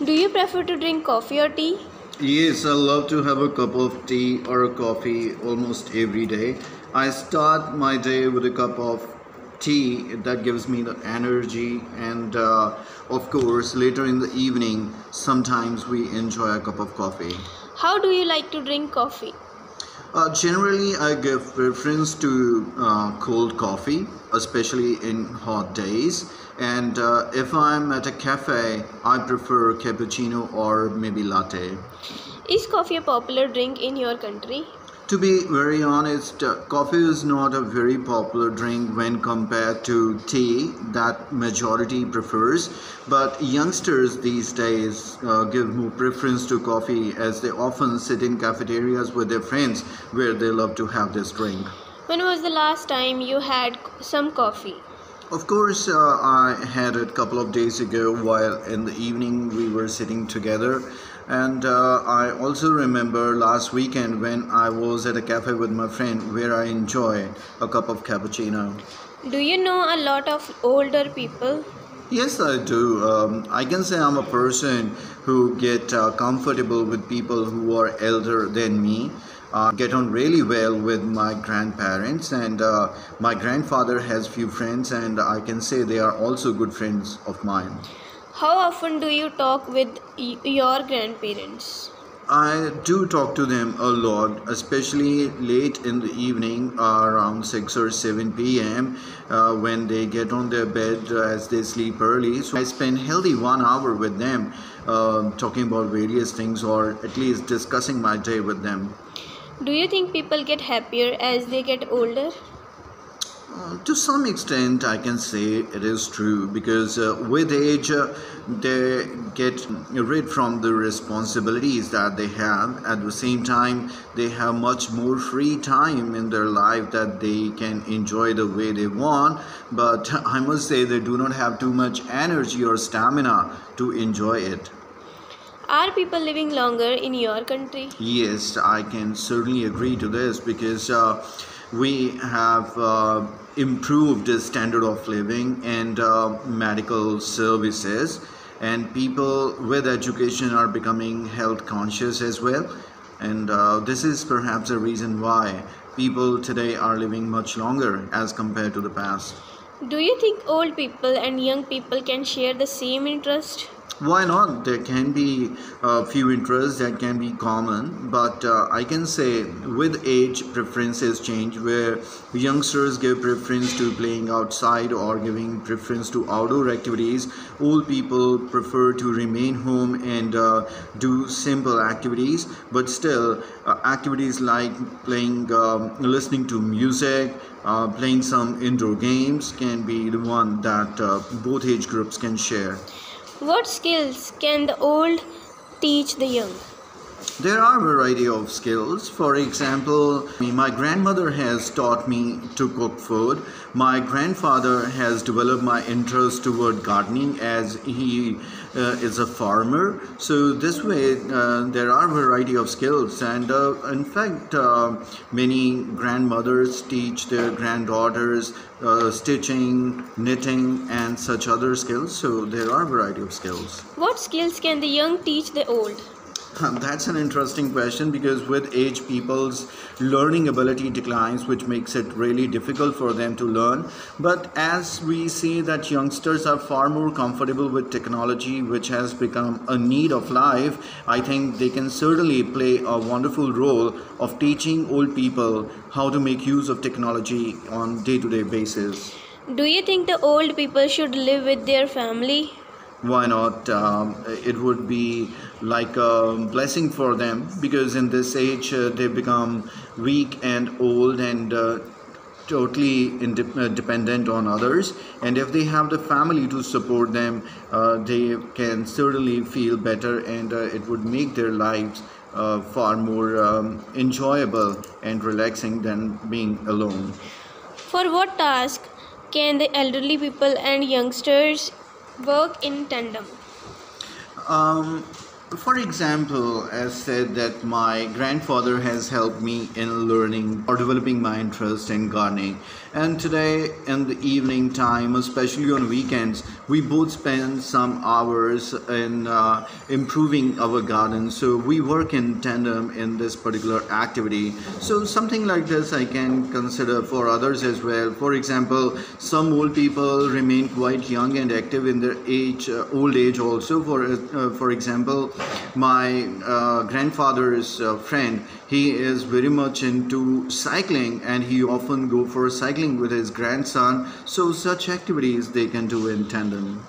Do you prefer to drink coffee or tea? Yes, I love to have a cup of tea or a coffee almost every day. I start my day with a cup of tea that gives me the energy, and of course, later in the evening, sometimes we enjoy a cup of coffee. How do you like to drink coffee? Generally, I give preference to cold coffee, especially in hot days. And if I'm at a cafe, I prefer cappuccino or maybe latte. Is coffee a popular drink in your country? To be very honest, coffee is not a very popular drink when compared to tea that majority prefers. But youngsters these days give more preference to coffee as they often sit in cafeterias with their friends where they love to have this drink. When was the last time you had some coffee? Of course, I had it a couple of days ago while in the evening we were sitting together. And I also remember last weekend when I was at a cafe with my friend where I enjoyed a cup of cappuccino. Do you know a lot of older people? Yes, I do. I can say I'm a person who get comfortable with people who are elder than me. Get on really well with my grandparents, and my grandfather has few friends, and I can say they are also good friends of mine. How often do you talk with your grandparents? I do talk to them a lot, especially late in the evening, around 6 or 7 p.m. When they get on their bed as they sleep early. So I spend healthy 1 hour with them, talking about various things or at least discussing my day with them. Do you think people get happier as they get older? To some extent, I can say it is true because with age, they get rid from the responsibilities that they have. At the same time, they have much more free time in their life that they can enjoy the way they want. But I must say, they do not have too much energy or stamina to enjoy it. Are people living longer in your country? Yes, I can certainly agree to this because we have improved the standard of living and medical services, and people with education are becoming health conscious as well, and this is perhaps a reason why people today are living much longer as compared to the past. Do you think old people and young people can share the same interest? Why not? There can be a few interests that can be common, but I can say with age preferences change, where youngsters give preference to playing outside or giving preference to outdoor activities. Old people prefer to remain home and do simple activities, but still activities like playing, listening to music, playing some indoor games can be the one that both age groups can share. What skills can the old teach the young? There are a variety of skills. For example, my grandmother has taught me to cook food. My grandfather has developed my interest toward gardening as he is a farmer. So this way, there are a variety of skills. And in fact, many grandmothers teach their granddaughters stitching, knitting, and such other skills. So there are a variety of skills. What skills can the young teach the old? That's an interesting question because with age, people's learning ability declines, which makes it really difficult for them to learn. But as we see that youngsters are far more comfortable with technology, which has become a need of life, I think they can certainly play a wonderful role of teaching old people how to make use of technology on day-to-day basis. Do you think the old people should live with their family? Why not? It would be like a blessing for them because in this age they become weak and old and totally dependent on others, and if they have the family to support them, they can certainly feel better, and it would make their lives far more enjoyable and relaxing than being alone. For what task can the elderly people and youngsters work in tandem? Um, For example, as said that my grandfather has helped me in learning or developing my interest in gardening. And today in the evening time, especially on weekends, we both spend some hours in improving our garden. So we work in tandem in this particular activity. So something like this I can consider for others as well. For example, some old people remain quite young and active in their old age also. For example, my grandfather's friend, he is very much into cycling and he often go for cycling with his grandson. So such activities they can do in tandem.